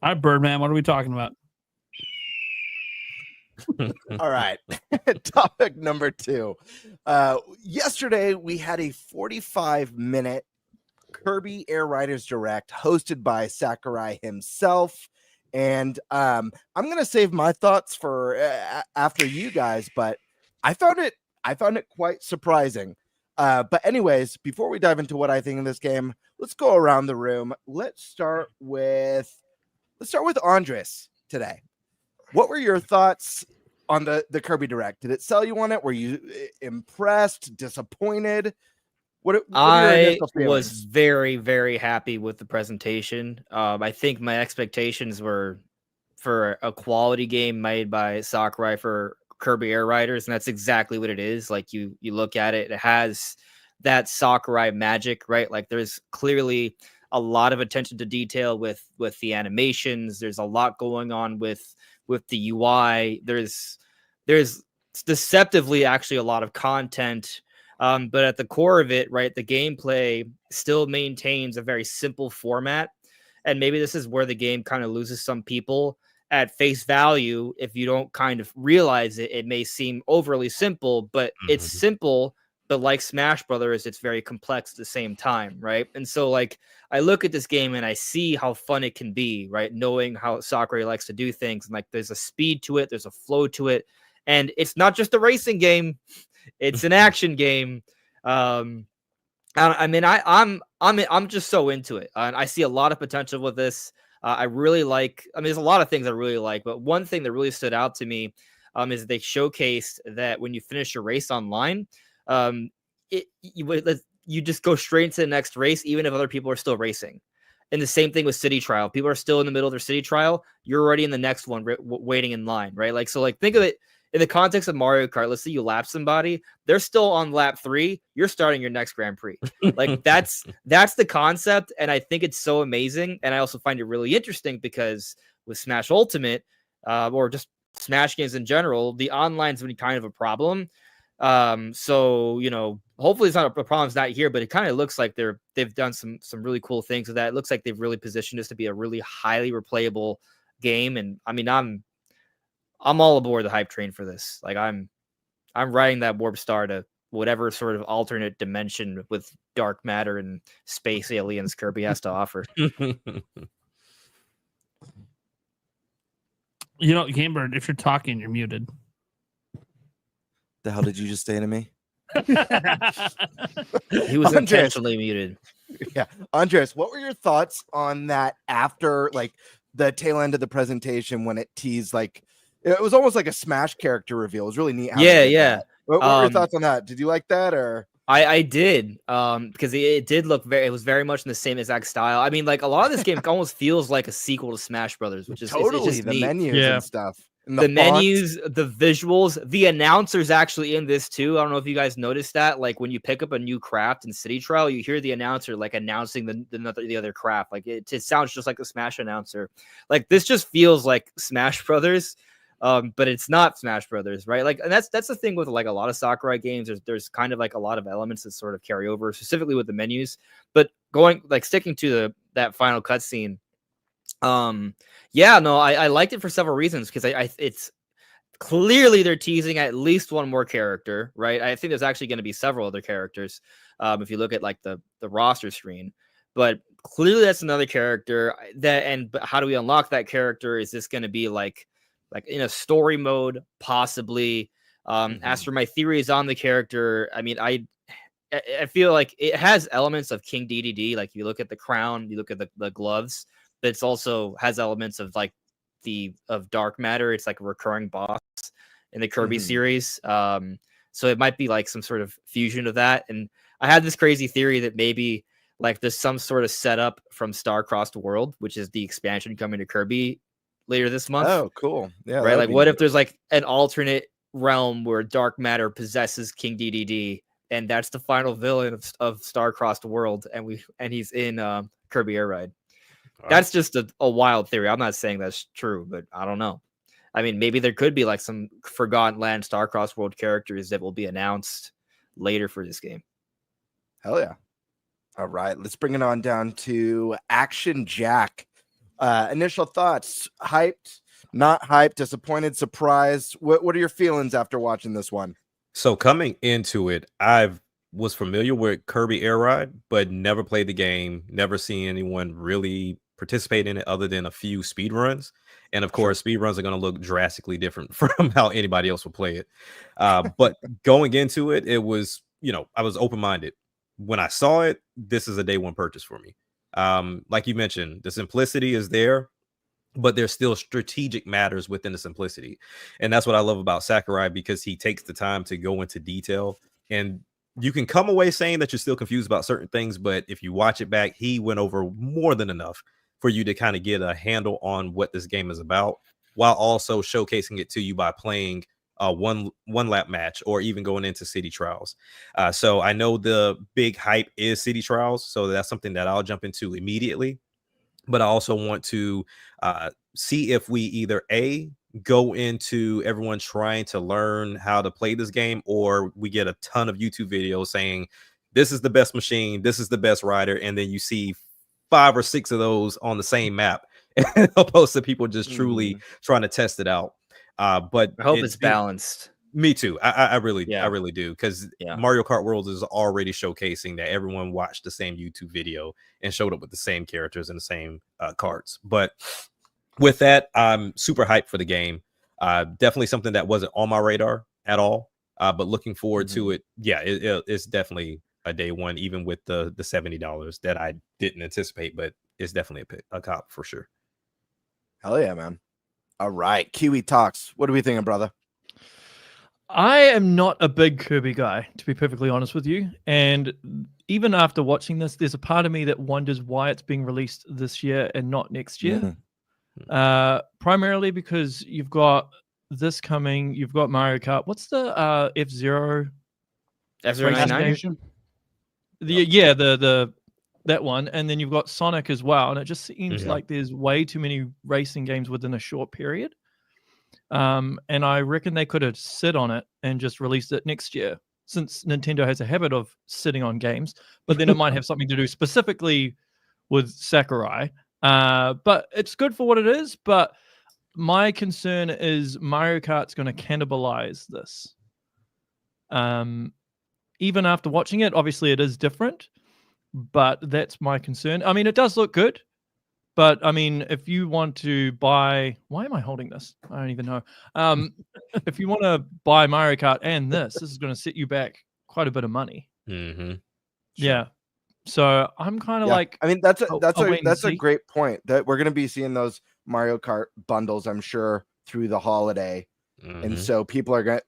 Hi, Birdman. What are we talking about? All right. Topic number 2. Yesterday, we had a 45-minute Kirby Air Riders Direct hosted by Sakurai himself. And I'm going to save my thoughts for after you guys, but I found it quite surprising. But anyways, before we dive into what I think of this game, let's go around the room. Let's start with Andres today. What were your thoughts on the Kirby Direct? Did it sell you on it? Were you impressed, disappointed? What are your initial feelings? Was very, very happy with the presentation. I think my expectations were for a quality game made by Sakurai for Kirby Air Riders, and that's exactly what it is. Like you look at it, it has that Sakurai magic, right? Like there's clearly a lot of attention to detail with the animations. There's a lot going on with the UI. There's deceptively actually a lot of content. But at the core of it, right, the gameplay still maintains a very simple format. And maybe this is where the game kind of loses some people at face value. If you don't kind of realize it, it may seem overly simple, but it's simple. But like Smash Brothers, it's very complex at the same time, right? And so, like, I look at this game and I see how fun it can be, right? Knowing how Sakurai likes to do things. And, like, there's a speed to it, there's a flow to it. And it's not just a racing game. It's an action game. I'm just so into it. And I see a lot of potential with this. I really like, there's a lot of things I really like, but one thing that really stood out to me is they showcased that when you finish your race online, you just go straight into the next race, even if other people are still racing. And the same thing with city trial. People are still in the middle of their city trial. You're already in the next one, waiting in line, right? Like, so like, think of it in the context of Mario Kart. Let's say you lap somebody, they're still on lap 3. You're starting your next Grand Prix. Like that's the concept. And I think it's so amazing. And I also find it really interesting because with Smash Ultimate, or just Smash games in general, the online's been kind of a problem. So, you know, hopefully it's not a problem. It's not here, but it kind of looks like they've done some really cool things with that. It looks like they've really positioned this to be a really highly replayable game. And I mean, I'm all aboard the hype train for this. Like I'm riding that warp star to whatever sort of alternate dimension with dark matter and space aliens Kirby has to offer. You know, Gamebird, if you're talking, you're muted. The hell did you just say to me? He was intentionally muted. Yeah. Andres, what were your thoughts on that after like the tail end of the presentation when it teased like it was almost like a Smash character reveal? It was really neat. Yeah. What were your thoughts on that? Did you like that or? I did, because it did look it was very much in the same exact style. I mean, like a lot of this game almost feels like a sequel to Smash Brothers, which is totally it's just the neat. menus and stuff. And the menus, the visuals, the announcers actually in this too. I don't know if you guys noticed that. Like when you pick up a new craft in City Trial, you hear the announcer like announcing the other craft. Like it sounds just like a Smash announcer. Like this just feels like Smash Brothers. But it's not Smash Brothers, right? Like, and that's the thing with like a lot of Sakurai games. There's kind of like a lot of elements that sort of carry over, specifically with the menus. But sticking to that final cutscene, I liked it for several reasons because it's clearly they're teasing at least one more character, right? I think there's actually going to be several other characters if you look at like the roster screen, but clearly that's another character. But how do we unlock that character? Is this going to be like in a story mode, possibly? As for my theories on the character, I mean, I feel like it has elements of King DDD. Like you look at the crown, you look at the gloves, but it's also has elements of like of dark matter. It's like a recurring boss in the Kirby series. So it might be like some sort of fusion of that. And I had this crazy theory that maybe like there's some sort of setup from Star-Crossed World, which is the expansion coming to Kirby later this month. Oh, cool. Yeah. Right. Like what if there's like an alternate realm where dark matter possesses King DDD and that's the final villain of Star-Crossed World and he's in Kirby Air Ride. That's just a wild theory. I'm not saying that's true, but I don't know. I mean, maybe there could be like some Forgotten Land Star-Crossed World characters that will be announced later for this game. Hell yeah. All right, let's bring it on down to Action Jack. Initial thoughts: hyped, not hyped, disappointed, surprised. What are your feelings after watching this one? So coming into it, was familiar with Kirby Air Ride, but never played the game, never seen anyone really participate in it other than a few speed runs. And of course, speed runs are going to look drastically different from how anybody else will play it. But going into it, it was, I was open-minded. When I saw it, this is a day one purchase for me. Like you mentioned, the simplicity is there, but there's still strategic matters within the simplicity. And that's what I love about Sakurai, because he takes the time to go into detail, and you can come away saying that you're still confused about certain things, but if you watch it back, he went over more than enough for you to kind of get a handle on what this game is about, while also showcasing it to you by playing one lap match or even going into city trials. So I know the big hype is city trials, so that's something that I'll jump into immediately. But I also want to see if we either go into everyone trying to learn how to play this game, or we get a ton of YouTube videos saying this is the best machine, this is the best rider, and then you see 5 or 6 of those on the same map, opposed to people just truly trying to test it out. But I hope it's balanced. Me too. I really do, because Yeah. Mario Kart World is already showcasing that everyone watched the same YouTube video and showed up with the same characters and the same carts. But with that, I'm super hyped for the game. Definitely something that wasn't on my radar at all. But looking forward to it. Yeah, it's definitely a day one, even with the $70 that I didn't anticipate. But it's definitely a cop for sure. Hell yeah, man! All right, Kiwi Talks. What are we thinking, brother? I am not a big Kirby guy, to be perfectly honest with you. And even after watching this, there's a part of me that wonders why it's being released this year and not next year. Primarily because you've got this coming, you've got Mario Kart. What's the F-Zero? F-Zero 99? That one. And then you've got Sonic as well. And it just seems like there's way too many racing games within a short period. And I reckon they could have sit on it and just released it next year, since Nintendo has a habit of sitting on games, but then it might have something to do specifically with Sakurai. But it's good for what it is. But my concern is Mario Kart's going to cannibalize this. Even after watching it, obviously it is different, but that's my concern. I mean, it does look good. But I mean, if you want to buy, why am I holding this? I don't even know. If you want to buy Mario Kart and this is going to set you back quite a bit of money. Yeah. So I'm kind of like, I mean, that's a great point, that we're going to be seeing those Mario Kart bundles, I'm sure, through the holiday, and so people are going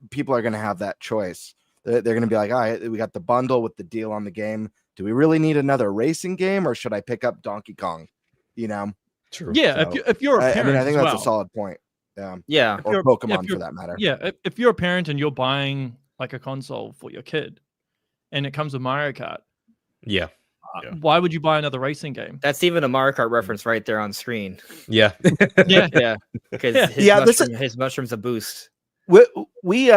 to have that choice. They're going to be like, all right, we got the bundle with the deal on the game. Do we really need another racing game, or should I pick up Donkey Kong? True. Yeah, so, if you're a parent, I think that's a solid point. Yeah, or Pokemon for that matter. Yeah, if you're a parent and you're buying like a console for your kid, and it comes with Mario Kart, why would you buy another racing game? That's even a Mario Kart reference right there on screen. Yeah, because his mushroom's a boost. We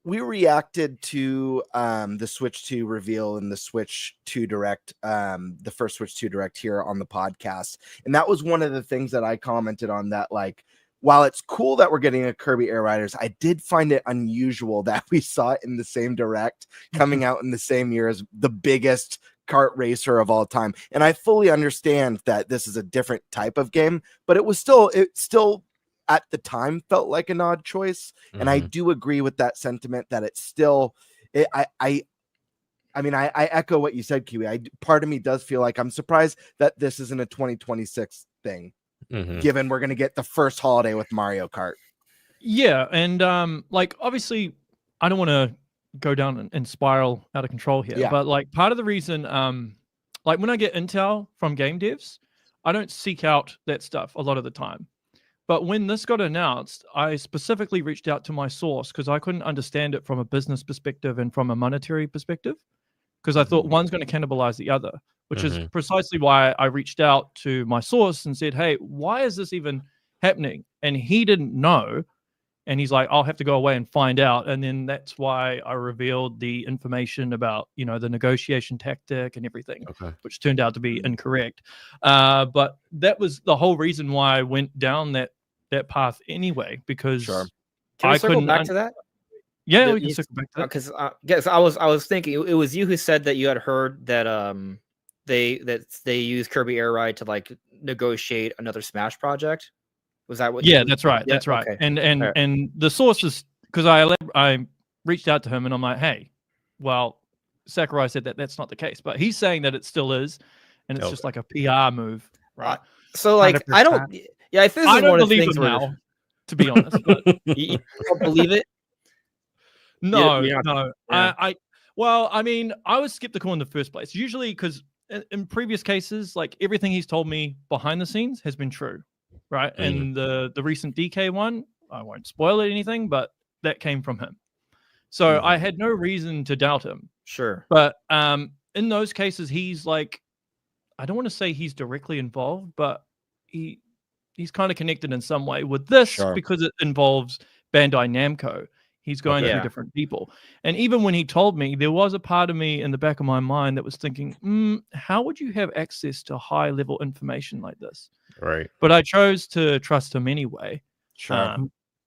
reacted to the Switch 2 reveal and the Switch 2 Direct, the first Switch 2 Direct here on the podcast, and that was one of the things that I commented on, that like, while it's cool that we're getting a Kirby Air Riders, I did find it unusual that we saw it in the same Direct, coming out in the same year as the biggest kart racer of all time. And I fully understand that this is a different type of game, but it still at the time felt like an odd choice. And I do agree with that sentiment, that it's still, I mean, I echo what you said, Kiwi. Part of me does feel like I'm surprised that this isn't a 2026 thing, given we're going to get the first holiday with Mario Kart. Yeah. And like, obviously I don't want to go down and spiral out of control here, but like, part of the reason, like when I get intel from game devs, I don't seek out that stuff a lot of the time. But when this got announced, I specifically reached out to my source because I couldn't understand it from a business perspective and from a monetary perspective, because I thought one's going to cannibalize the other, which is precisely why I reached out to my source and said, hey, why is this even happening? And he didn't know. And he's like, I'll have to go away and find out. And then that's why I revealed the information about, the negotiation tactic and everything, which turned out to be incorrect. But that was the whole reason why I went down that path anyway, because Can we circle back to that? Yeah, we can circle back to that. Because I was thinking it was you who said that you had heard that they use Kirby Air Ride to like negotiate another Smash project. Was that what? Yeah, that's right. Yeah, that's right. okay. And the source is because I reached out to him and I'm like, hey, well, Sakurai said that that's not the case, but he's saying that it still is, and it's just like a PR move, right? So like 100%. I don't. Yeah, I think I don't one of the believe things him where now, to be honest. But you don't believe it. no, you're not- no. yeah. Well, I mean, I was skeptical in the first place. Usually, because in previous cases, like everything he's told me behind the scenes has been true, right? And the recent DK one, I won't spoil anything, but that came from him. So I had no reason to doubt him. Sure. But in those cases, he's like, I don't want to say he's directly involved, but he's kind of connected in some way with this because it involves Bandai Namco. He's going through different people. And even when he told me, there was a part of me in the back of my mind that was thinking, how would you have access to high level information like this? Right. But I chose to trust him anyway. Sure.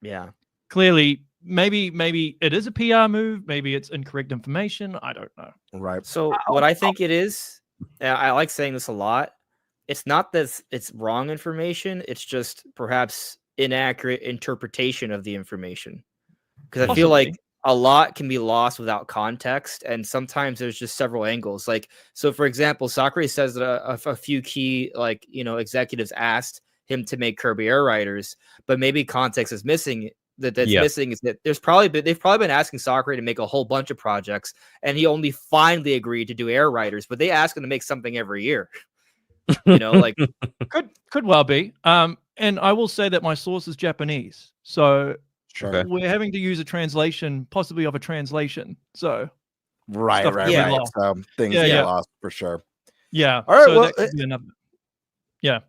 Yeah. Clearly, maybe it is a PR move. Maybe it's incorrect information. I don't know. Right. So what I think it is, and I like saying this a lot, it's not that it's wrong information. It's just perhaps inaccurate interpretation of the information. Because I feel like a lot can be lost without context, and sometimes there's just several angles. Like, so for example, Sakurai says that a few key, executives asked him to make Kirby Air Riders, but maybe context is missing. Missing is that they've probably been asking Sakurai to make a whole bunch of projects, and he only finally agreed to do Air Riders, but they ask him to make something every year. Could well be. And I will say that my source is Japanese, so. Sure. We're having to use a translation, possibly of a translation. So, right. So things get lost for sure. Yeah. All right. So well, that could be another. Yeah.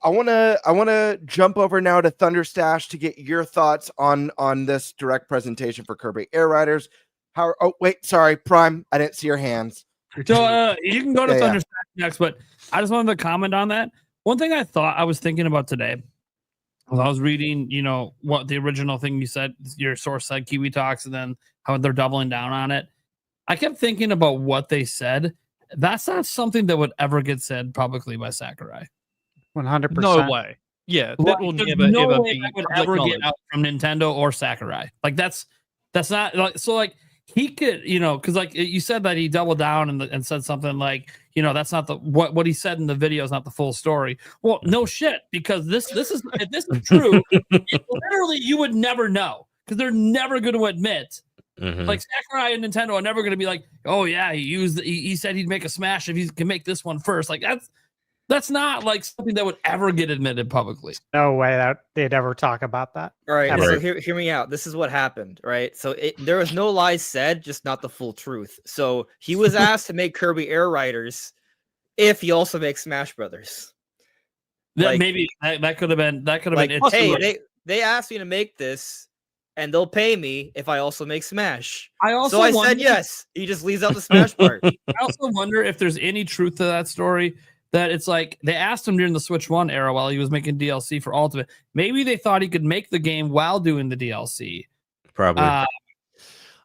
I wanna jump over now to Thunderstash to get your thoughts on this direct presentation for Kirby Air Riders. Oh wait, sorry, Prime. I didn't see your hands. So you can go to Thunderstash next, but I just wanted to comment on that. One thing I was thinking about today. Well, I was reading, what the original thing you said, your source said, Kiwi Talks, and then how they're doubling down on it. I kept thinking about what they said. That's not something that would ever get said publicly by Sakurai. 100%. No way. Yeah, that will never ever be. That would ever get out from Nintendo or Sakurai. Like that's not like so. Like he could, because like you said that he doubled down and said something like, that's not the what he said in the video is not the full story. Well, no shit, because this is if this is true, literally you would never know because they're never going to admit. Like Sakurai and Nintendo are never going to be like, oh yeah, he said he'd make a Smash if he can make this one first. Like that's not like something that would ever get admitted publicly. No way that they'd ever talk about that. All right, Ever. so hear me out. This is what happened, right? So there was no lies said, just not the full truth. So he was asked to make Kirby Air Riders if he also makes Smash Brothers. Maybe that could have been it. Hey, they asked me to make this, and they'll pay me if I also make Smash. I said yes. He just leaves out the Smash part. I also wonder if there's any truth to that story. That it's like they asked him during the Switch 1 era while he was making DLC for Ultimate. Maybe they thought he could make the game while doing the DLC. Probably. I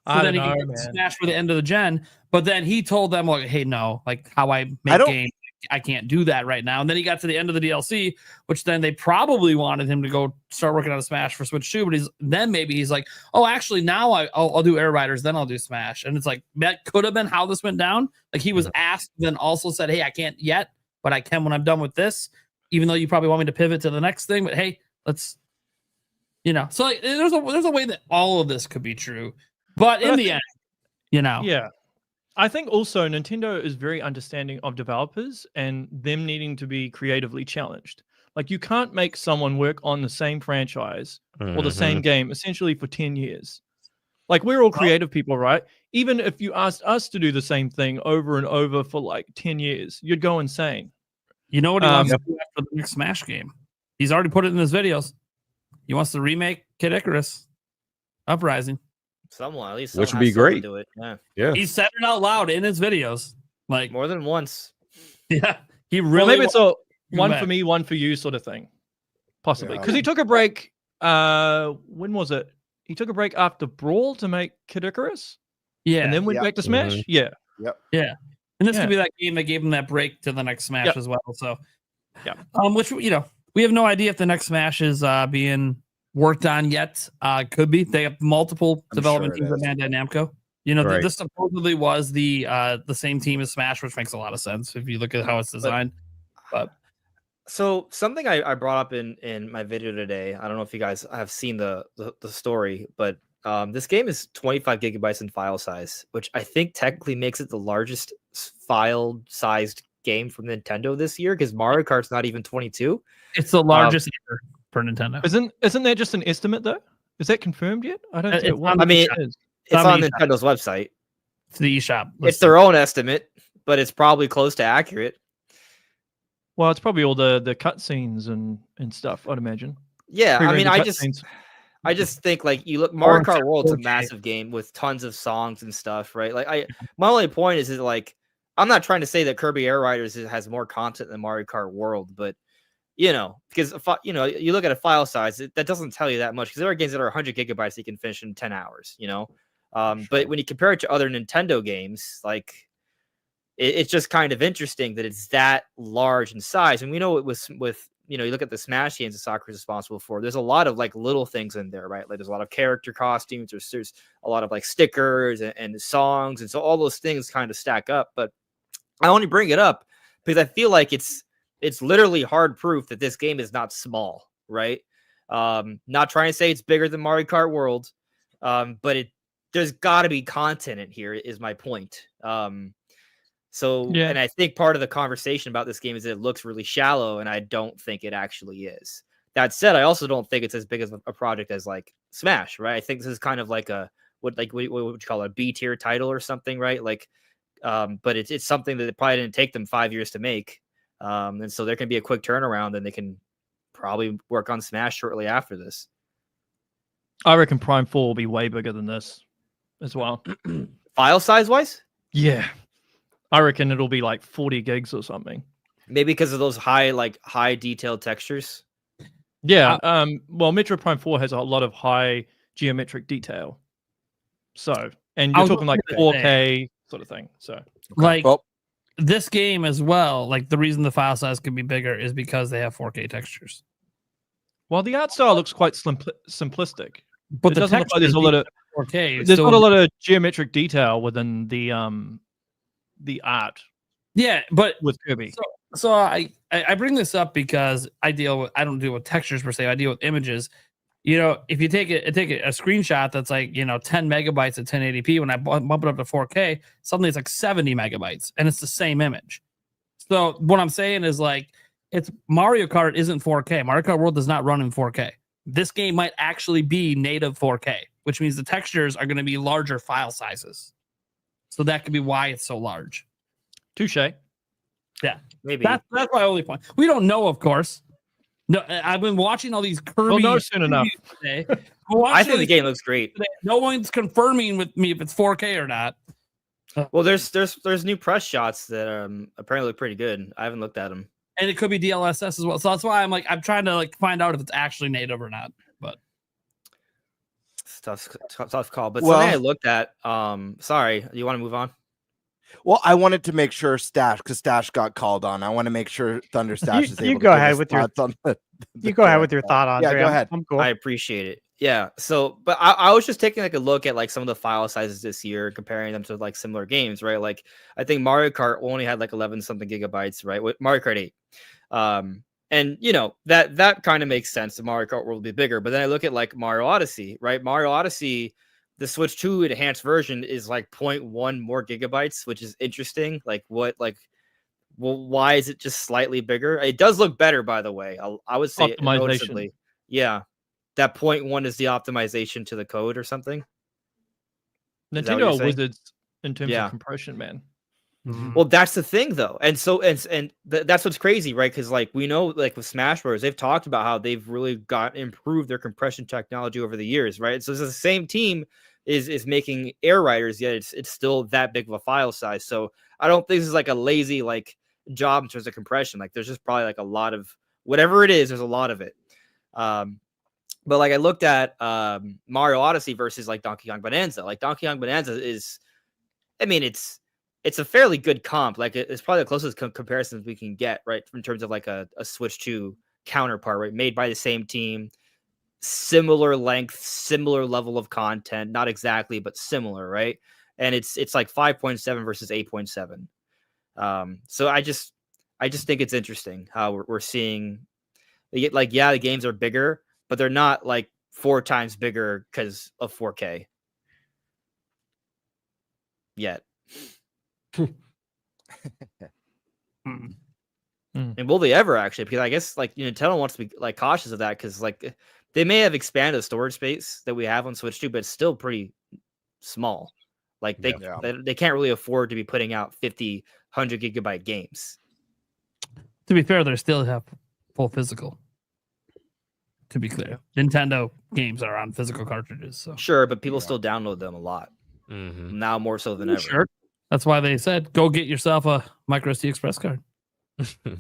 then don't he know, could man. Smash for the end of the gen. But then he told them, like, hey, no, like how I make games, I can't do that right now. And then he got to the end of the DLC, which then they probably wanted him to go start working on a Smash for Switch 2. But maybe he's like, oh, actually, now I'll do Air Riders, then I'll do Smash. And it's like, that could have been how this went down. Like he was asked, then also said, hey, I can't yet. But I can when I'm done with this, even though you probably want me to pivot to the next thing. But hey, let's, so like, there's a way that all of this could be true. But in the end, Yeah. I think also Nintendo is very understanding of developers and them needing to be creatively challenged. Like you can't make someone work on the same franchise or the same game essentially for 10 years. Like we're all creative people, right? Even if you asked us to do the same thing over and over for like 10 years, you'd go insane. You know what he wants to do after the next Smash game? He's already put it in his videos. He wants to remake Kid Icarus Uprising. Someone, at least Which someone would be has someone great. Do it. Yeah. Yeah. He said it out loud in his videos. Like, More than once. yeah, he Well, really. maybe it's a you one back. for me, one for you sort of thing, possibly. Yeah. Because he took a break. When was it? He took a break after Brawl to make Kid Icarus, Yeah, and then went Yeah. back to Smash. Mhm. Yeah, yeah. And this Yeah. could be that game that gave him that break to the next Smash Yep. as well. So, Yep. Which we have no idea if the next Smash is being worked on yet. Could be. They have multiple I'm development sure it teams at is. Bandai Namco. Right. This supposedly was the same team as Smash, which makes a lot of sense if you look at how it's designed. But So something I brought up in my video today. I don't know if you guys have seen the story, but this game is 25 gigabytes in file size, which I think technically makes it the largest file sized game from Nintendo this year because Mario Kart's not even 22. it's the largest ever for Nintendo. isn't that just an estimate though? Is that confirmed yet? I don't think It's it was. on I mean, the it's on on the Nintendo's website. It's the eShop. It's their own estimate, but it's probably close to accurate. Well, it's probably all the cutscenes and stuff. I'd imagine. Yeah, I mean, Pre-rendered I cutscenes. just think like you look, Mario Kart World's a 4K. massive game with tons of songs and stuff, right? Like my only point is like I'm not trying to say that Kirby Air Riders has more content than Mario Kart World, but because you look at a file size that doesn't tell you that much because there are games that are 100 gigabytes you can finish in 10 hours, But when you compare it to other Nintendo games, like it's just kind of interesting that it's that large in size, and we know it was with. You look at the Smash games that Sakura's responsible for. There's a lot of like little things in there, right? Like there's a lot of character costumes, there's a lot of like stickers and songs, and so all those things kind of stack up. But I only bring it up because I feel like it's literally hard proof that this game is not small, right? Not trying to say it's bigger than Mario Kart World, but there's got to be content in here. Is my point. And I think part of the conversation about this game is that it looks really shallow, and I don't think it actually is. That said, I also don't think it's as big as a project as like Smash, right? I think this is kind of like what would you call it, a B tier title or something, right? Like, but it's something that it probably didn't take them 5 years to make, and so there can be a quick turnaround, and they can probably work on Smash shortly after this. I reckon Prime 4 will be way bigger than this as well. File size wise, Yeah. I reckon it'll be like 40 gigs or something. maybe because of those high detailed textures. Yeah. Well, Metro Prime 4 has a lot of high geometric detail. So, and you're talking like 4K sort of thing. So, like this game as well. Like the reason the file size could be bigger is because they have 4K textures. well, the art style looks quite simplistic. But It the doesn't look like textures there's a lot of 4K. there's not a lot of geometric detail within the art. Yeah, but with Kirby. So I bring this up because I don't deal with textures per se. I deal with images. If you take a screenshot that's like 10 megabytes at 1080p, when I bump it up to 4K, suddenly it's like 70 megabytes, and it's the same image. So what I'm saying is like it's Mario Kart isn't 4K. Mario Kart World does not run in 4K. This game might actually be native 4K, which means the textures are going to be larger file sizes. So that could be why it's so large. Touche. Yeah, maybe. That's my only point. We don't know, of course. No, I've been watching all these Kirby. We'll know soon enough. Today. I think the game looks great. Today. No one's confirming with me if it's 4K or not. Well, there's new press shots that apparently look pretty good. I haven't looked at them, and it could be DLSS as well. So that's why I'm trying to find out if it's actually native or not. But it's tough call. But something I looked at. Sorry, you want to move on? Well, I wanted to make sure because Stash got called on. I want to make sure Thunder Stash is able you to go give ahead his with your thoughts on you go ahead with your thought on. Yeah, go ahead. I'm cool. I appreciate it. Yeah. So, but I was just taking like a look at like some of the file sizes this year, comparing them to like similar games, right? Like I think Mario Kart only had like 11 something gigabytes, right? With Mario Kart 8. And that kind of makes sense. The Mario Kart World will be bigger. But then I look at like Mario Odyssey, right? Mario Odyssey, the Switch 2 enhanced version is like 0.1 more gigabytes, which is interesting. Like why is it just slightly bigger? It does look better, by the way. I would say noticeably. Yeah. That 0.1 is the optimization to the code or something. Nintendo are wizards in terms of compression, man. Well, that's the thing, though, and that's what's crazy, right? Because like we know, like with Smash Bros, they've talked about how they've really improved their compression technology over the years, right? So it's the same team is making Air Riders, yet it's still that big of a file size. So I don't think this is like a lazy like job in terms of compression. Like there's just probably like a lot of whatever it is. There's a lot of it. But like I looked at Mario Odyssey versus like Donkey Kong Bonanza. Like Donkey Kong Bonanza is, I mean, it's a fairly good comp. Like it's probably the closest comparisons we can get, right? In terms of like a Switch 2 counterpart, right? Made by the same team, similar length, similar level of content, not exactly, but similar, right? And it's like 5.7 versus 8.7. So I just think it's interesting how we're seeing like, yeah, the games are bigger, but they're not like 4 times bigger because of 4K yet. And will they ever actually? Because I guess like Nintendo wants to be like cautious of that because like they may have expanded the storage space that we have on Switch 2, but it's still pretty small. Like they can't really afford to be putting out 50, 100 gigabyte games. To be fair, they still have full physical. To be clear, Nintendo games are on physical cartridges. So sure, but people still download them a lot now, more so than ever. Sure, that's why they said go get yourself a microSD Express card. The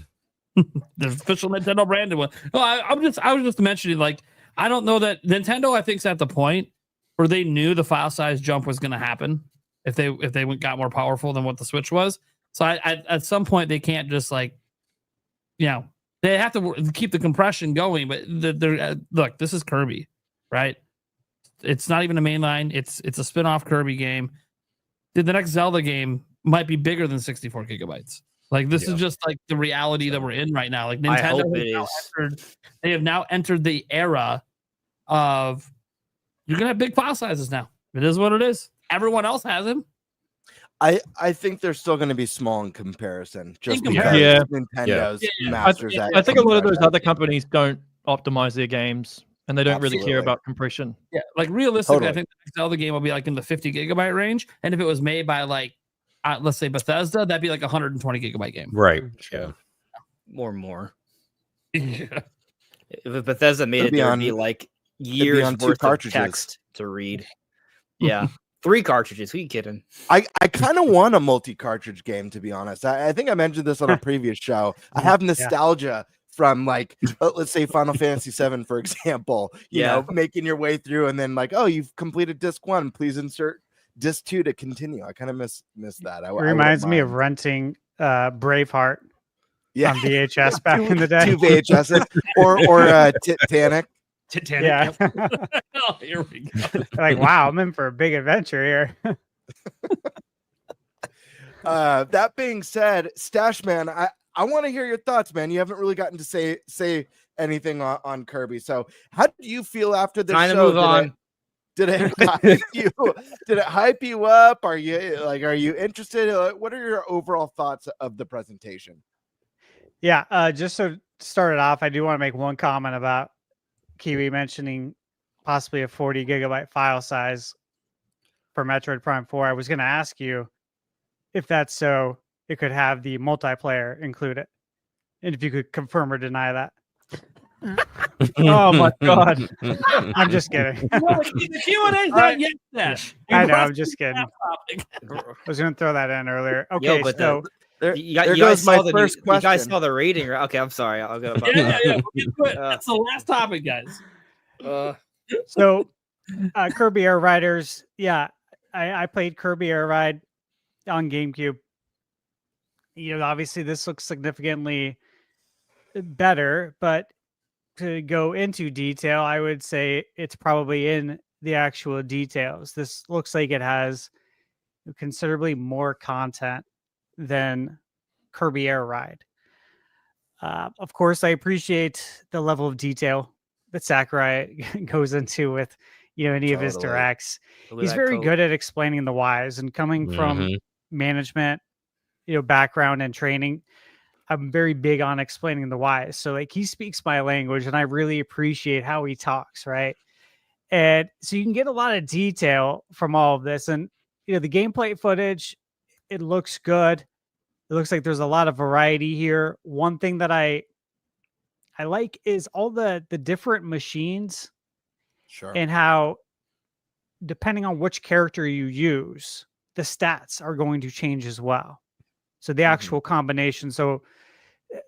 official Nintendo branded one. No, I was just mentioning, like, I don't know that Nintendo, I think, is at the point where they knew the file size jump was going to happen if they got more powerful than what the Switch was. So I at some point they can't just like, they have to keep the compression going. But look, this is Kirby, right? It's not even a mainline. It's a spin-off Kirby game. The next Zelda game might be bigger than 64 gigabytes. Like this is just like the reality that we're in right now. Like Nintendo they have now entered the era of you're gonna have big file sizes now. It is what it is. Everyone else has them. I think they're still going to be small in comparison, just because Nintendo's masters that. I think a lot of those other companies don't optimize their games and they don't really care about compression. Yeah, like realistically, I think the Zelda game will be like in the 50 gigabyte range, and if it was made by like let's say Bethesda, that'd be like 120 gigabyte game. Right. Yeah. More. Yeah. If Bethesda made it, there'd be like years worth of text to read. Yeah. 3 cartridges. Who are you kidding? I kind of want a multi-cartridge game, to be honest. I think I mentioned this on a previous show. I have nostalgia from like, let's say Final Fantasy VII, for example, you know, making your way through and then like, oh, you've completed disc 1. Please insert disc 2 to continue. I kind of miss that. It reminds me of renting Braveheart on VHS back in the day. 2 VHS or Titanic. Yeah. Oh, here we go. Like, wow, I'm in for a big adventure here. That being said, Stash Man, I want to hear your thoughts, man. You haven't really gotten to say anything on Kirby. So how do you feel after this show? Move on. Did it hype you? Did it hype you up? Are you interested? What are your overall thoughts of the presentation? Yeah, just to start it off, I do want to make one comment about Kiwi mentioning possibly a 40 gigabyte file size for Metroid Prime 4. I was going to ask you if that's so it could have the multiplayer included, and if you could confirm or deny that. Oh my god! I'm just kidding. The Q&A's not yet, Dash. I know. I'm just kidding. I was going to throw that in earlier. Okay, so there goes my first question. You guys saw the rating, right? Okay, I'm sorry. I'll go. Yeah. We'll get to it. That's the last topic, guys. So, Kirby Air Riders. Yeah, I played Kirby Air Ride on GameCube. You know, obviously this looks significantly better, but to go into detail, I would say it's probably in the actual details. This looks like it has considerably more content than Kirby Air Ride. Of course, I appreciate the level of detail that Sakurai goes into with, any of his directs. He's very good at explaining the whys, and coming from management, background and training, I'm very big on explaining the whys. So like he speaks my language and I really appreciate how he talks. Right. And so you can get a lot of detail from all of this, and, the gameplay footage, it looks good. It looks like there's a lot of variety here. One thing that I like is all the different machines Sure. and how, depending on which character you use, the stats are going to change as well. So the actual combination. So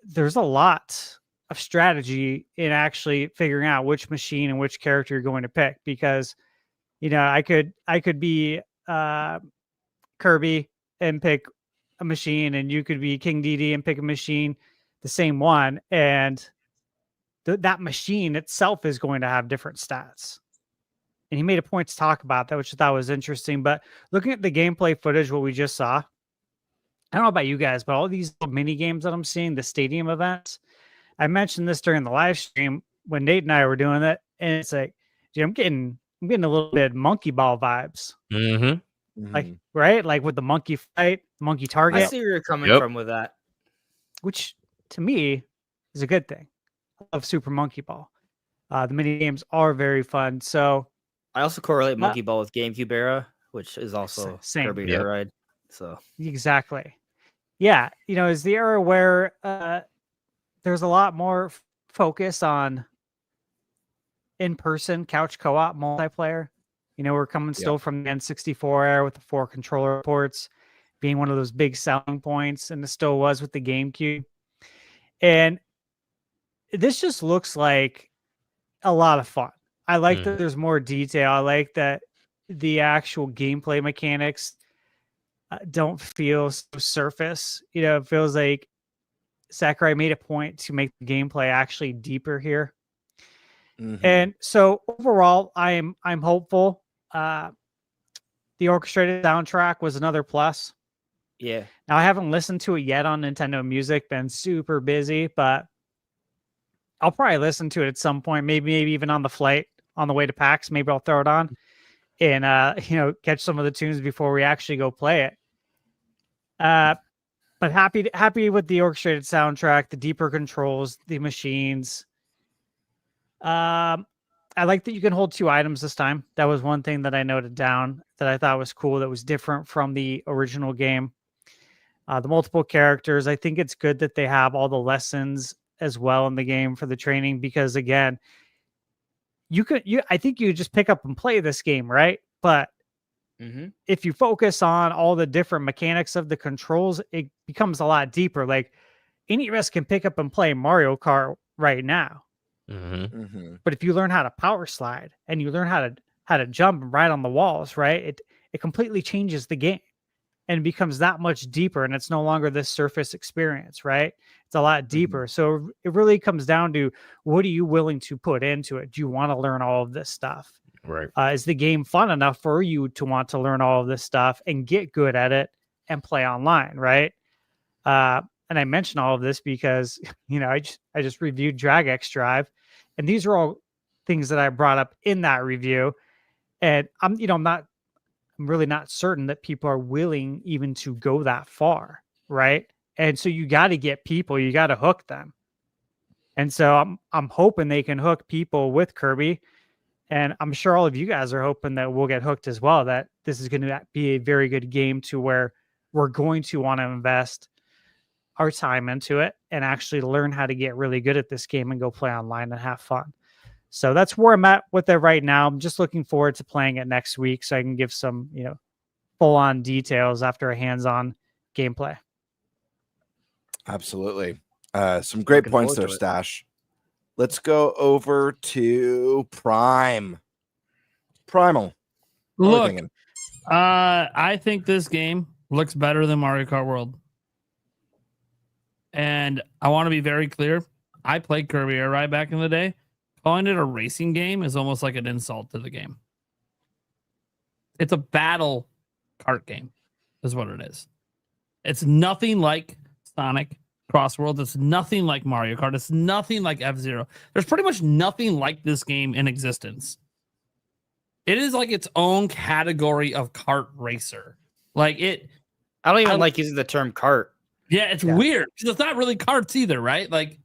there's a lot of strategy in actually figuring out which machine and which character you're going to pick, because I could be Kirby and pick a machine, and you could be King DD and pick a machine, the same one, and that machine itself is going to have different stats. And he made a point to talk about that, which I thought was interesting. But looking at the gameplay footage, what we just saw, I don't know about you guys, but all these little mini games that I'm seeing, the stadium events, I mentioned this during the live stream when Nate and I were doing it, and it's like, dude, I'm getting a little bit monkey ball vibes. Like, right? Like with the monkey fight, monkey target. I see where you're coming from with that. Which to me is a good thing. I love Super Monkey Ball. The mini games are very fun. So I also correlate Monkey Ball with GameCube era, which is also same. Kirby Air Ride. So exactly. Yeah. Is the era where there's a lot more focus on in-person couch co-op multiplayer. We're coming still from the N64 era with the 4 controller ports being one of those big selling points, and it still was with the GameCube. And this just looks like a lot of fun. I like that there's more detail. I like that the actual gameplay mechanics don't feel so surface. It feels like Sakurai made a point to make the gameplay actually deeper here. And so overall, I'm hopeful. The orchestrated soundtrack was another plus. Yeah. Now I haven't listened to it yet on Nintendo Music, been super busy, but I'll probably listen to it at some point, maybe even on the flight on the way to PAX. Maybe I'll throw it on and catch some of the tunes before we actually go play it. But happy with the orchestrated soundtrack, the deeper controls, the machines. I like that you can hold 2 items this time. That was one thing that I noted down that I thought was cool, that was different from the original game. The multiple characters, I think it's good that they have all the lessons as well in the game for the training, because again, I think you just pick up and play this game, right? But if you focus on all the different mechanics of the controls, it becomes a lot deeper. Like any of us can pick up and play Mario Kart right now. But if you learn how to power slide and you learn how to jump and ride on the walls, right? It completely changes the game and becomes that much deeper, and it's no longer this surface experience, right? It's a lot deeper. So it really comes down to, what are you willing to put into it? Do you want to learn all of this stuff? Right. Is the game fun enough for you to want to learn all of this stuff and get good at it and play online, right? And I mention all of this because, I just reviewed Drag X Drive, and these are all things that I brought up in that review. And I'm really not certain that people are willing even to go that far, right? And so you got to get people, you got to hook them. And so I'm hoping they can hook people with Kirby. And I'm sure all of you guys are hoping that we'll get hooked as well, that this is going to be a very good game to where we're going to want to invest our time into it and actually learn how to get really good at this game and go play online and have fun. So that's where I'm at with it right now. I'm just looking forward to playing it next week so I can give some, full on details after a hands-on gameplay. Absolutely. Some great points there, Stash. Let's go over to Primal. Look, I think this game looks better than Mario Kart World. And I want to be very clear. I played Kirby Air Ride back in the day. Calling it a racing game is almost like an insult to the game. It's a battle kart game, is what it is. It's nothing like Sonic Cross Worlds. It's nothing like Mario Kart. It's nothing like F-Zero. There's pretty much nothing like this game in existence. It is like its own category of kart racer. Like it. I don't even like using the term kart. Yeah, it's weird because it's not really karts either, right? Like,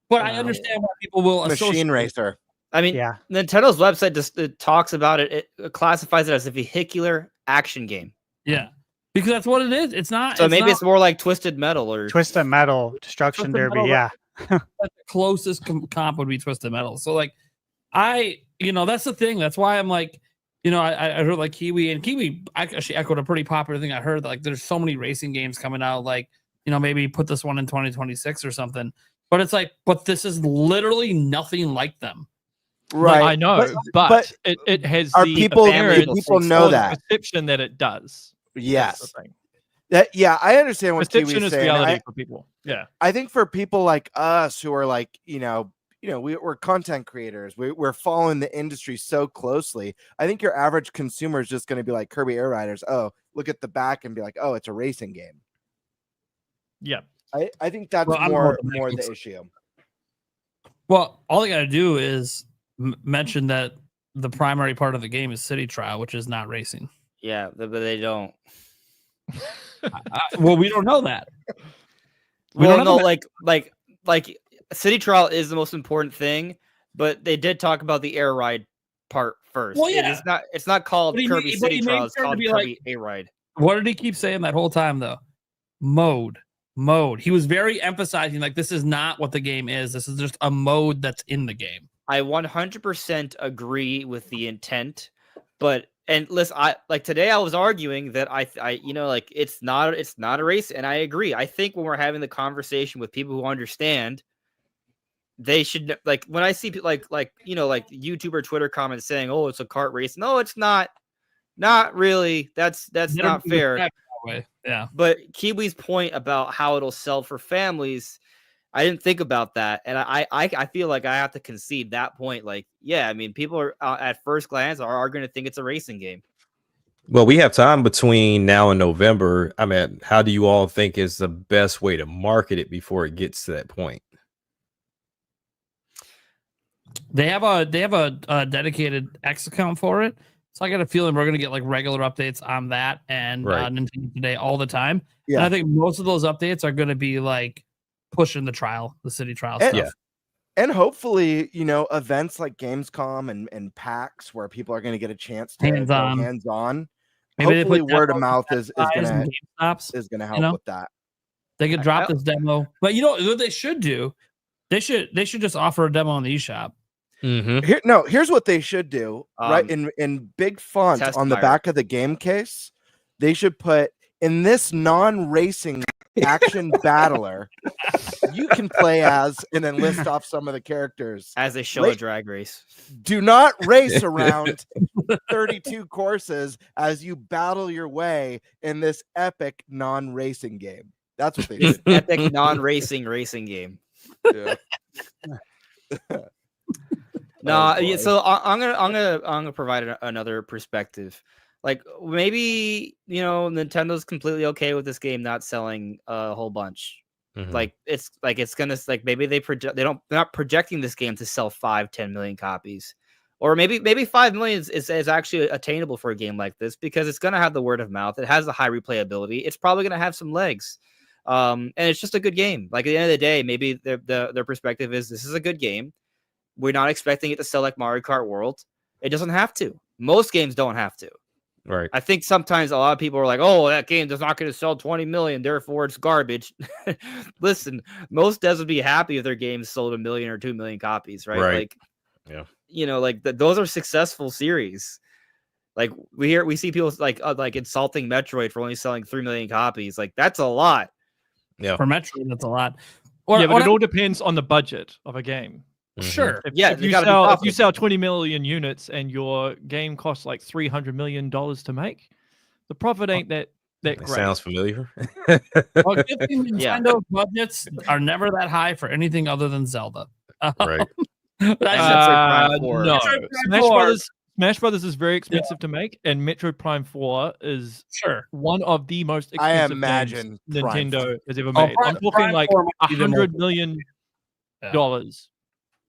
but I understand why people will machine racer. I mean, Nintendo's website just talks about it. It classifies it as a vehicular action game. Yeah. because that's what it is. It's not. So maybe it's more like Twisted Metal or Twisted Metal, Destruction Twisted Derby. Metal, Yeah. the closest comp would be Twisted Metal. So like, that's the thing. That's why I'm like, I heard like Kiwi, I actually echoed a pretty popular thing I heard, that like there's so many racing games coming out, like, maybe put this one in 2026 or something. But it's like, but this is literally nothing like them. Right. I know, but it has are the people know or that perception that it does. yes I understand what perception Kiwi's is saying. reality for people. Yeah, I think for people like us who are like we're content creators, we're following the industry so closely. I think your average consumer is just going to be like Kirby Air Riders, oh, look at the back and be like, oh, it's a racing game. yeah. I think that's more the issue. Well, all they got to do is mention that the primary part of the game is city trial, which is not racing. yeah, but they don't. Well, we don't know that. Well, no, like city trial is the most important thing, but they did talk about the air ride part first. Well, yeah. It's not called Kirby City Trial. It's called Kirby Air Ride. What did he keep saying that whole time though? Mode. He was very emphasizing like this is not what the game is. This is just a mode that's in the game. I 100% agree with the intent, and listen, today I was arguing that I it's not a race, and I agree. I think when we're having the conversation with people who understand, they should, like, when I see like YouTuber Twitter comments saying, "Oh, it's a kart race." No, it's not really. That's not fair. Yeah. But Kiwi's point about how it'll sell for families, I didn't think about that, and I feel like I have to concede that point. Like, yeah, I mean, people are at first glance are going to think it's a racing game. Well, we have time between now and November. I mean, how do you all think is the best way to market it before it gets to that point? They have a dedicated X account for it. So I got a feeling we're going to get like regular updates on that and Nintendo Today all the time. Yeah. And I think most of those updates are going to be like pushing the city trial stuff. Yeah. And hopefully, events like Gamescom and PAX where people are going to get a chance to hands on. Hopefully word of mouth is going to help with that. They could drop this demo. But what they should do? They should just offer a demo on the eShop. Mm-hmm. Here's what they should do, right? In big font on the back of the game case, they should put, in this non-racing action battler, you can play as, and then list off some of the characters as they show a drag race. Do not race around 32 courses as you battle your way in this epic non-racing game. That's what they do. Epic non-racing racing game. Yeah. No, so I'm gonna provide another perspective. Like, maybe Nintendo's completely okay with this game not selling a whole bunch. Mm-hmm. Maybe they're not projecting this game to sell 5-10 million copies, or maybe 5 million is actually attainable for a game like this because it's gonna have the word of mouth. It has the high replayability. It's probably gonna have some legs, and it's just a good game. Like, at the end of the day, maybe their perspective is this is a good game. We're not expecting it to sell like Mario Kart World. It doesn't have to. Most games don't have to. Right. I think sometimes a lot of people are like, "Oh, that game is not going to sell 20 million, therefore it's garbage." Listen, most devs would be happy if their games sold 1 million or 2 million copies, right? Right. Like, yeah. Those are successful series. Like, we see people like insulting Metroid for only selling 3 million copies. Like, that's a lot. Yeah. For Metroid, that's a lot. But it all depends on the budget of a game. Sure. If you sell 20 million units and your game costs like $300 million to make, the profit ain't that great. Sounds familiar. Well, Nintendo budgets are never that high for anything other than Zelda. Right. No. Smash Brothers is very expensive to make, and Metroid Prime 4 is one of the most expensive games Nintendo has ever made. I'm talking like $100 million.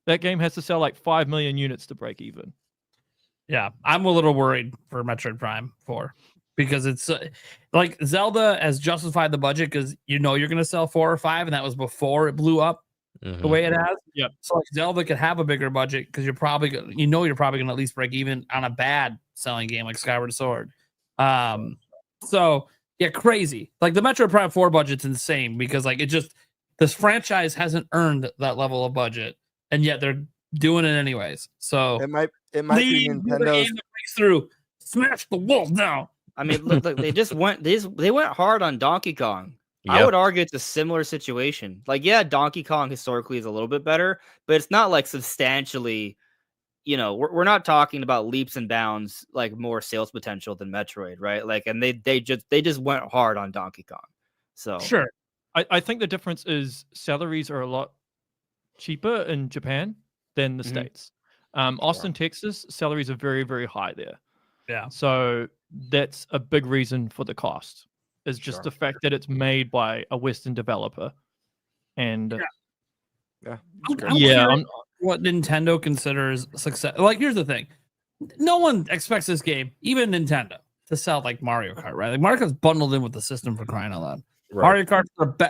That game has to sell like 5 million units to break even. Yeah, I'm a little worried for Metroid Prime 4 because it's like Zelda has justified the budget because you're going to sell 4 or 5, and that was before it blew up the way it has. Yep. So like Zelda could have a bigger budget because you're probably going to at least break even on a bad selling game like Skyward Sword. So Yeah, crazy. Like the Metroid Prime 4 budget's insane because like this franchise hasn't earned that level of budget, and yet they're doing it anyways. So it might be Nintendo Nintendo's. that breaks through, smash the wall down. I mean, look, they went hard on Donkey Kong. I Yeah. would argue it's a similar situation. Like, yeah, Donkey Kong historically is a little bit better, but it's not like substantially. We're not talking about leaps and bounds like more sales potential than Metroid, right? Like, and they just went hard on Donkey Kong. So Sure. I think the difference is salaries are a lot cheaper in Japan than the States. Austin, Texas, salaries are very, very high there. Yeah. So that's a big reason for the cost, is just the fact that it's made by a Western developer. And I'm yeah, curious what Nintendo considers success. Like, here's the thing. No one expects this game, even Nintendo, to sell like Mario Kart, right? Like Mario Kart's bundled in with the system for crying out loud. Right. Mario Kart,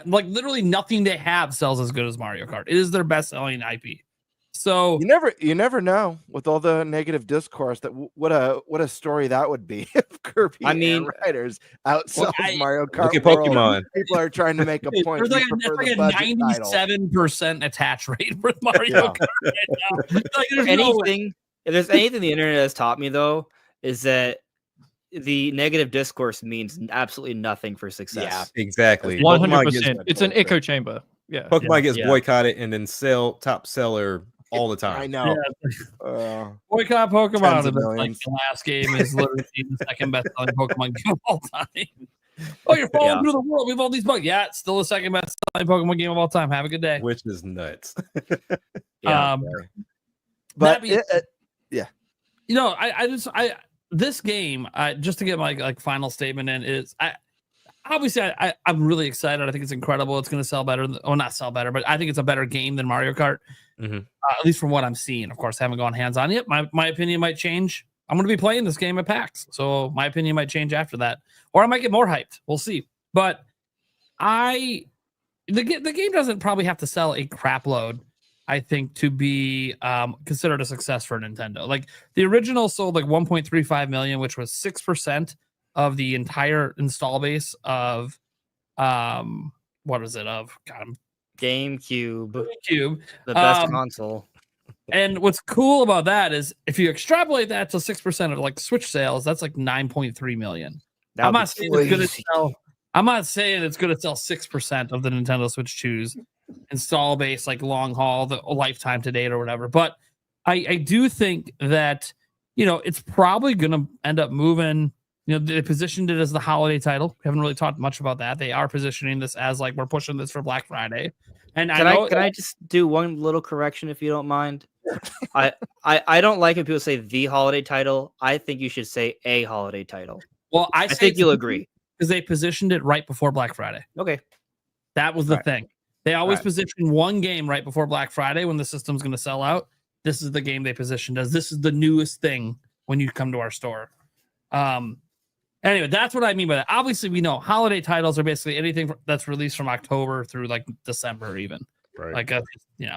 like literally nothing they have sells as good as Mario Kart. It is their best selling IP. So You never know with all the negative discourse that what a story that would be if Kirby Air Riders outsells Mario Kart. Look at Pokemon. People are trying to make a point. There's like a 97% attach rate with Mario Kart right now. Like, if there's anything the internet has taught me though, is that the negative discourse means absolutely nothing for success. Yeah, exactly. 100%. It's an echo chamber. Yeah. Pokemon gets boycotted and then top seller all the time. I know. Boycott Pokemon. Of Like the last game is literally the second best selling Pokemon game of all time. Oh, you're falling through the world. We have all these bugs. Yeah, it's still the second best selling Pokemon game of all time. Have a good day. Which is nuts. But this game, just to get my final statement in, is I'm really excited. I think it's incredible. It's going to sell better. Not sell better, but I think it's a better game than Mario Kart. At least from what I'm seeing. Of course, I haven't gone hands on yet. My opinion might change. I'm going to be playing this game at PAX, so my opinion might change after that, or I might get more hyped. We'll see. But the game doesn't probably have to sell a crap load, I think, to be considered a success for Nintendo. Like the original sold like 1.35 million, which was 6% of the entire install base of what is it of? God, GameCube, the best console. And what's cool about that is if you extrapolate that to 6% of like Switch sales, that's like 9.3 million. I'm not saying it's going to sell. I'm not saying it's going to sell 6% of the Nintendo Switch 2's install base, like long haul, the lifetime to date or whatever. But I do think that, it's probably going to end up moving. They positioned it as the holiday title. We haven't really talked much about that. They are positioning this as like, we're pushing this for Black Friday. And can I just do one little correction if you don't mind? I don't like when people say the holiday title. I think you should say a holiday title. Well, I think you'll agree because they positioned it right before Black Friday. Okay, that was the thing. They always position one game right before Black Friday when the system's going to sell out. This is the game they positioned as. This is the newest thing when you come to our store. Anyway, that's what I mean by that. Obviously, we know holiday titles are basically anything that's released from October through like December, even. Right. Like,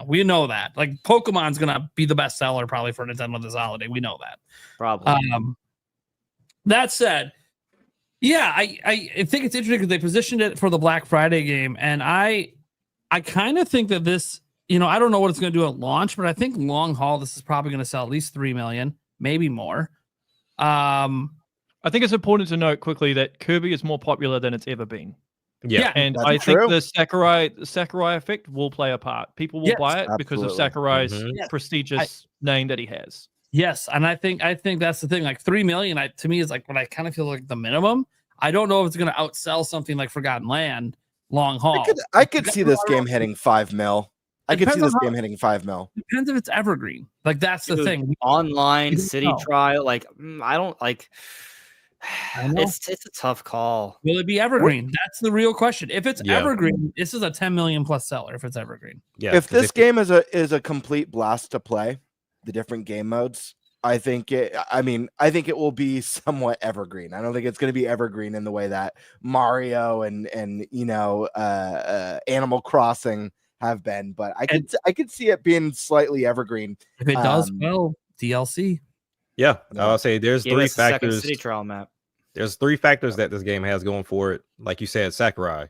we know that. Like, Pokemon's gonna be the best seller probably for Nintendo this holiday. We know that. Probably. That said, I think it's interesting because they positioned it for the Black Friday game, and I kind of think that this, I don't know what it's going to do at launch, but I think long haul this is probably going to sell at least 3 million, maybe more. I think it's important to note quickly that Kirby is more popular than it's ever been. Yeah, and I think the Sakurai effect will play a part. People will buy it because of Sakurai's prestigious name that he has. Yes, and I think that's the thing. Like 3 million, to me is like what I kind of feel like the minimum. I don't know if it's going to outsell something like Forgotten Land long haul. I could see this game hitting 5 mil. I could see this game hitting 5 mil. Depends if it's evergreen. Like that's the thing. Online city trial. Like I don't like. It's a tough call. Will it be evergreen? That's the real question. If it's evergreen, this is a 10 million plus seller. If it's evergreen, if this game is a complete blast to play, the different game modes, I think it will be somewhat evergreen. I don't think it's going to be evergreen in the way that Mario and Animal Crossing have been, but I could see it being slightly evergreen. If it does, DLC. Yeah, I'll say there's 3 factors. City trial map. There's 3 factors that this game has going for it. Like you said, Sakurai,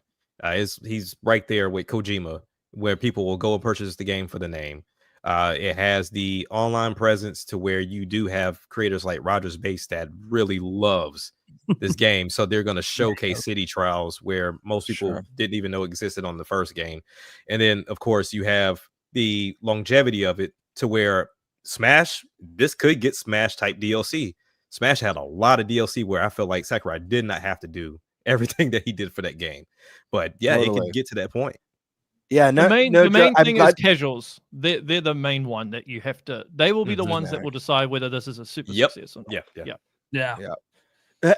he's right there with Kojima, where people will go and purchase the game for the name. It has the online presence to where you do have creators like Rogers Base that really loves this game. So they're going to showcase city trials where most people didn't even know existed on the first game. And then, of course, you have the longevity of it to where Smash, this could get Smash type DLC. Smash had a lot of DLC where I feel like Sakurai did not have to do everything that he did for that game. But yeah, it could get to that point. Yeah, the main thing is casuals. They're the main one that you have to. They will be the ones that will decide whether this is a super success or not. Yeah.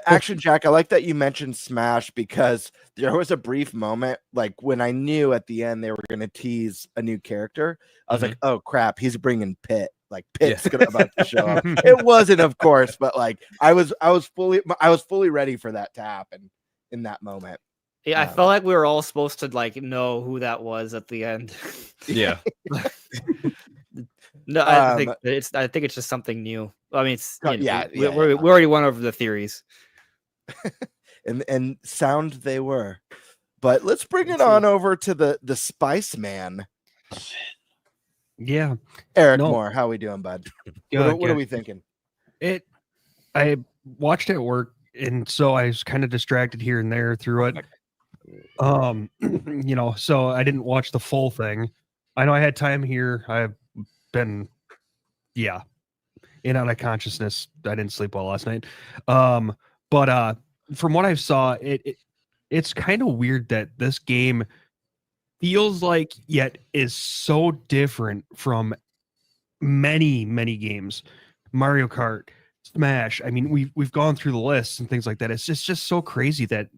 Action Jack, I like that you mentioned Smash because there was a brief moment like when I knew at the end they were going to tease a new character. I was like, oh crap, he's bringing Pit. Like Pit's about to show up. It wasn't, of course, but like I was fully ready for that to happen in that moment. Yeah, I felt like we were all supposed to like know who that was at the end. Yeah. No, I think it's just something new. I mean, it's we already went over the theories, and sound they were, but let's bring it on over to the Spice Man. Yeah, Eric Moore, how we doing, bud? What are we thinking? I watched it at work, and so I was kind of distracted here and there through it. So I didn't watch the full thing. I know I had time here. I've been, in and out of consciousness. I didn't sleep well last night. But from what I saw, it's kind of weird that this game feels like yet is so different from many games. Mario Kart, Smash. I mean, we've gone through the lists and things like that. It's just so crazy that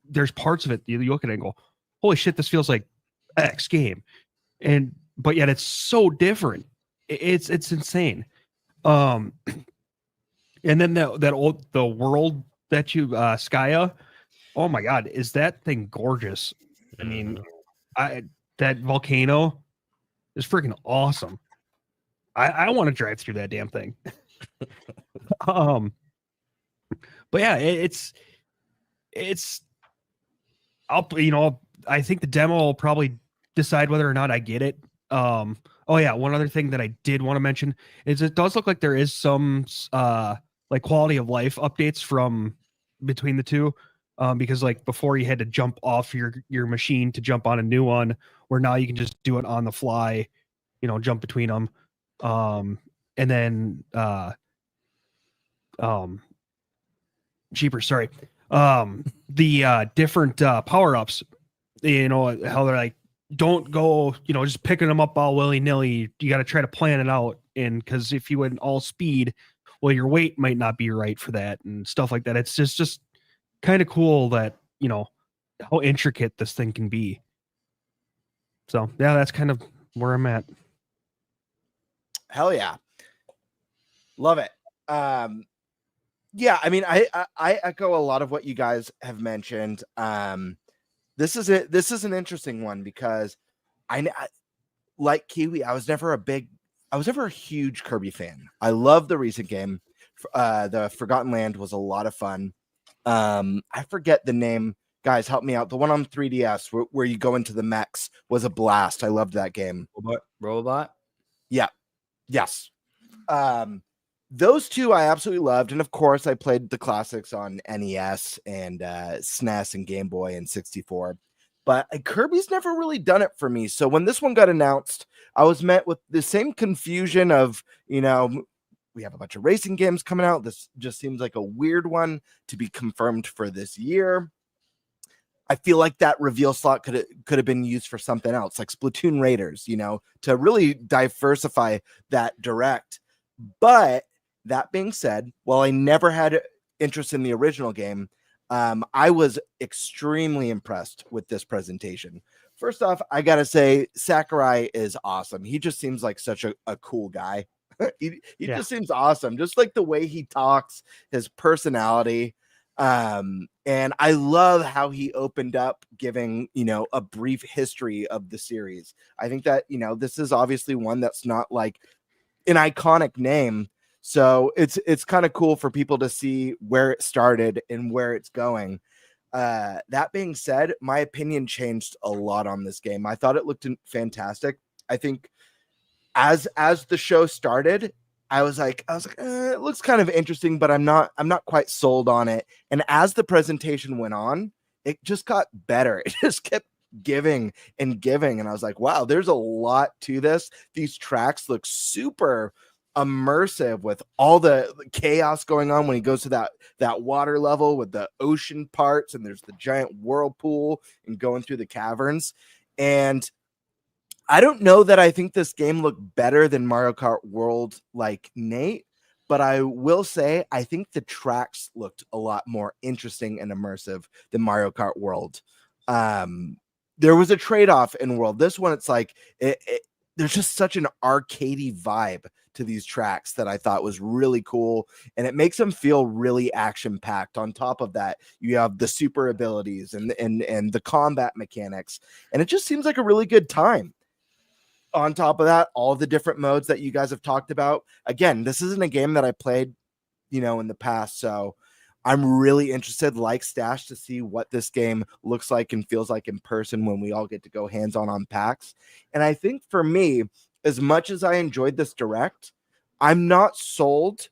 there's parts of it you look at it and go, holy shit, this feels like X game, but yet it's so different. It's insane. And then the world that you Skya, oh my god, is that thing gorgeous? I mean, that volcano is freaking awesome. I want to drive through that damn thing. But yeah, it's I think the demo will probably decide whether or not I get it. One other thing that I did want to mention is it does look like there is some like quality of life updates from between the two. Because like before you had to jump off your machine to jump on a new one, where now you can just do it on the fly, jump between them. And then cheaper, sorry. The different power-ups, how they're like, don't go, just picking them up all willy-nilly. You got to try to plan it out. And because if you went all speed, well, your weight might not be right for that and stuff like that. It's just kind of cool that, how intricate this thing can be. So yeah, that's kind of where I'm at. Hell yeah. Love it. Yeah, I mean, I echo a lot of what you guys have mentioned. This is an interesting one because I like Kiwi. I was never a huge Kirby fan. I love the recent game. The Forgotten Land was a lot of fun. I forget the name. Guys, help me out. The one on 3DS where you go into the mechs was a blast. I loved that game. Robot? Yeah. Yes. Those two I absolutely loved. And of course, I played the classics on NES and SNES and Game Boy and 64. But Kirby's never really done it for me. So when this one got announced, I was met with the same confusion of, we have a bunch of racing games coming out. This just seems like a weird one to be confirmed for this year. I feel like that reveal slot could have been used for something else, like Splatoon Raiders, to really diversify that direct. But that being said, while I never had interest in the original game, I was extremely impressed with this presentation. First off, I got to say, Sakurai is awesome. He just seems like such a cool guy. He just seems awesome. Just like the way he talks, his personality. And I love how he opened up giving, a brief history of the series. I think that, this is obviously one that's not like an iconic name. So it's kind of cool for people to see where it started and where it's going. That being said, my opinion changed a lot on this game. I thought it looked fantastic. I think as the show started, I was like, it looks kind of interesting, but I'm not quite sold on it. And as the presentation went on, it just got better. It just kept giving and giving. And I was like, wow, there's a lot to this. These tracks look super immersive with all the chaos going on when he goes to that water level with the ocean parts, and there's the giant whirlpool and going through the caverns. And I don't know that I think this game looked better than Mario Kart World like Nate, but I will say I think the tracks looked a lot more interesting and immersive than Mario Kart World. There was a trade-off in World. This one, it's like there's just such an arcadey vibe to these tracks that I thought was really cool, and it makes them feel really action-packed. On top of that, you have the super abilities and the combat mechanics, and it just seems like a really good time. On top of that, all the different modes that you guys have talked about. Again, this isn't a game that I played, in the past, so I'm really interested, like Stash, to see what this game looks like and feels like in person when we all get to go hands-on PAX. And I think for me, as much as I enjoyed this Direct, I'm not sold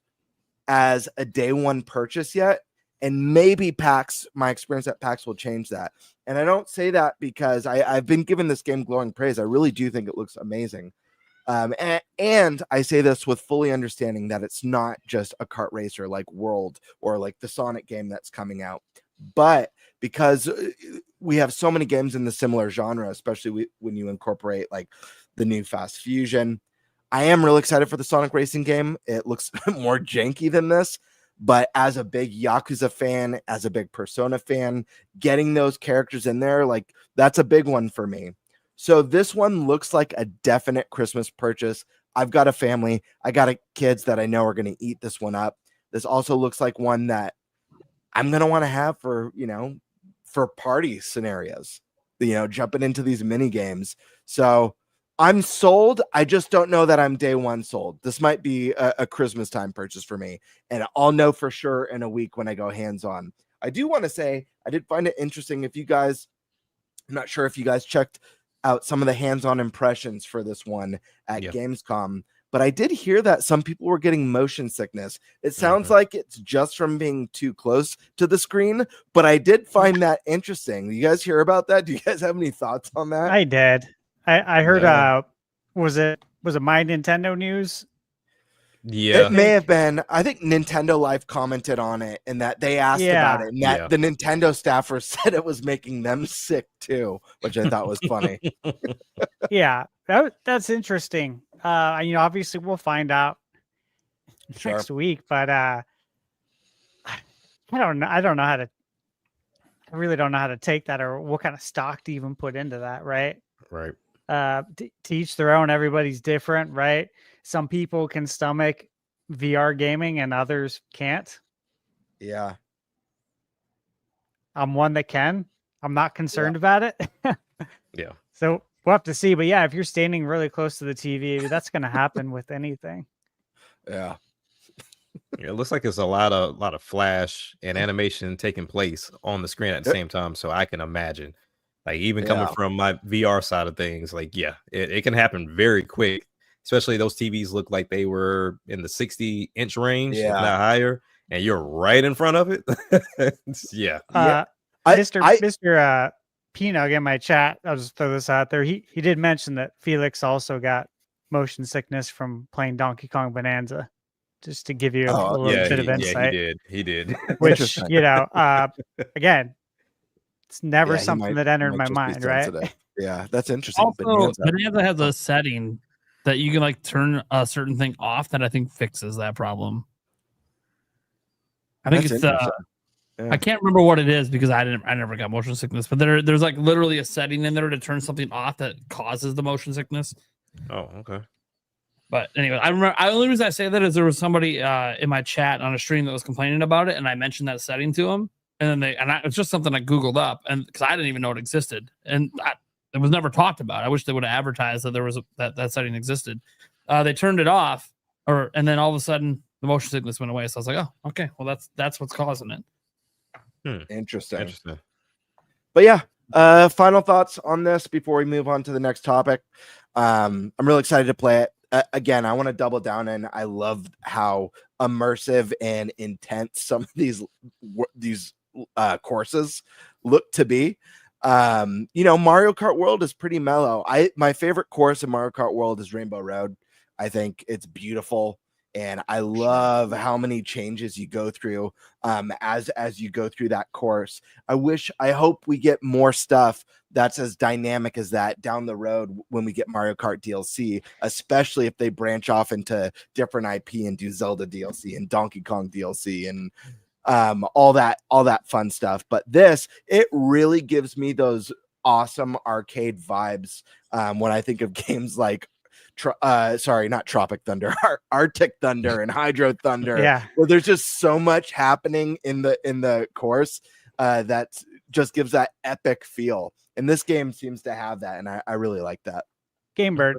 as a day one purchase yet. And maybe PAX, my experience at PAX will change that. And I don't say that because I've been giving this game glowing praise. I really do think it looks amazing. And I say this with fully understanding that it's not just a kart racer like World or like the Sonic game that's coming out. But because we have so many games in the similar genre, especially when you incorporate like the new Fast Fusion, I am really excited for the Sonic racing game. It looks more janky than this. But as a big Yakuza fan, as a big Persona fan, getting those characters in there, like that's a big one for me. So this one looks like a definite Christmas purchase. I've got a family. I got kids that I know are going to eat this one up. This also looks like one that I'm going to want to have for party scenarios, jumping into these mini games. So I'm sold. I just don't know that I'm day one sold. This might be a Christmas time purchase for me, and I'll know for sure in a week when I go hands-on. I do want to say I did find it interesting. I'm not sure if you guys checked out some of the hands-on impressions for this one at Gamescom, but I did hear that some people were getting motion sickness. It sounds like it's just from being too close to the screen, but I did find that interesting. You guys hear about that? Do you guys have any thoughts on that? I did. I heard was it My Nintendo News? Yeah, it may have been. I think Nintendo Life commented on it and that they asked about it, and that the Nintendo staffers said it was making them sick too, which I thought was funny. Yeah, that's interesting. Obviously we'll find out next week, but I don't know. I really don't know how to take that, or what kind of stock to even put into that, right? Right. To each their own. Everybody's different, right? Some people can stomach VR gaming and others can't. Yeah. I'm one that can. I'm not concerned about it. Yeah. So we'll have to see. But yeah, if you're standing really close to the TV, that's going to happen with anything. Yeah. It looks like there's a lot of flash and animation taking place on the screen at the same time. So I can imagine, like, even coming from my VR side of things, like, it can happen very quick. Especially those TVs look like they were in the 60-inch range, if not higher, and you're right in front of it. Mr. Pino in my chat, I'll just throw this out there. He did mention that Felix also got motion sickness from playing Donkey Kong Bonanza, just to give you a little bit of insight. Yeah, he did. Which, again, it's never something that entered my mind, right? Yeah, that's interesting. Also, Bonanza has a setting that you can like turn a certain thing off that I think fixes that problem. I think it's I can't remember what it is because I never got motion sickness, but there's like literally a setting in there to turn something off that causes the motion sickness. Oh, okay. But anyway, I remember. The only reason I say that is there was somebody in my chat on a stream that was complaining about it, and I mentioned that setting to him, and then it's just something I googled up, and because I didn't even know it existed, and it was never talked about. I wish they would have advertised that there was that setting existed. They turned it off, and then all of a sudden the motion sickness went away. So I was like, oh, okay, well that's what's causing it. Interesting. Interesting. But yeah, final thoughts on this before we move on to the next topic. I'm really excited to play it. Again, I want to double down, and I love how immersive and intense some of these courses look to be. Mario Kart World is pretty mellow. My favorite course in Mario Kart World is Rainbow Road. I think it's beautiful, and I love how many changes you go through as you go through that course. I hope we get more stuff that's as dynamic as that down the road when we get Mario Kart DLC, especially if they branch off into different IP and do Zelda DLC and Donkey Kong DLC and all that fun stuff. But it really gives me those awesome arcade vibes when I think of games like not Tropic Thunder, Arctic Thunder and Hydro Thunder. Yeah, where there's just so much happening in the course that just gives that epic feel. And this game seems to have that, and I really like that. Game Bird.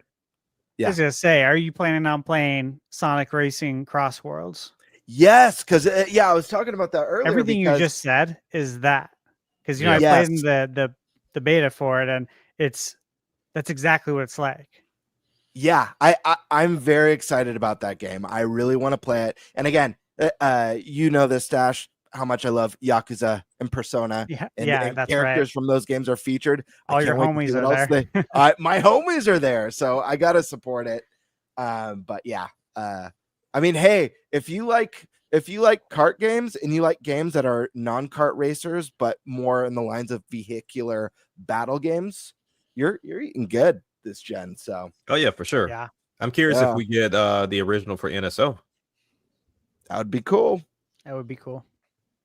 Yeah. I was gonna say, are you planning on playing Sonic Racing Cross Worlds? Yes, because I was talking about that earlier. Everything you just said is that, because I Yes. played in the beta for it, and that's exactly what it's like. Yeah, I'm very excited about that game. I really want to play it. And again, this, Stash, how much I love Yakuza and Persona. And that's characters right. from those games are featured. All your homies are there. My homies are there, so I gotta support it. But yeah, I mean, hey, if you like kart games and you like games that are non-kart racers but more in the lines of vehicular battle games, you're eating good this gen. So Oh yeah, for sure. Yeah, I'm curious if we get the original for NSO. that would be cool. that would be cool.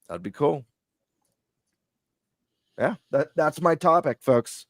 That'd be cool. Yeah, that's my topic, folks.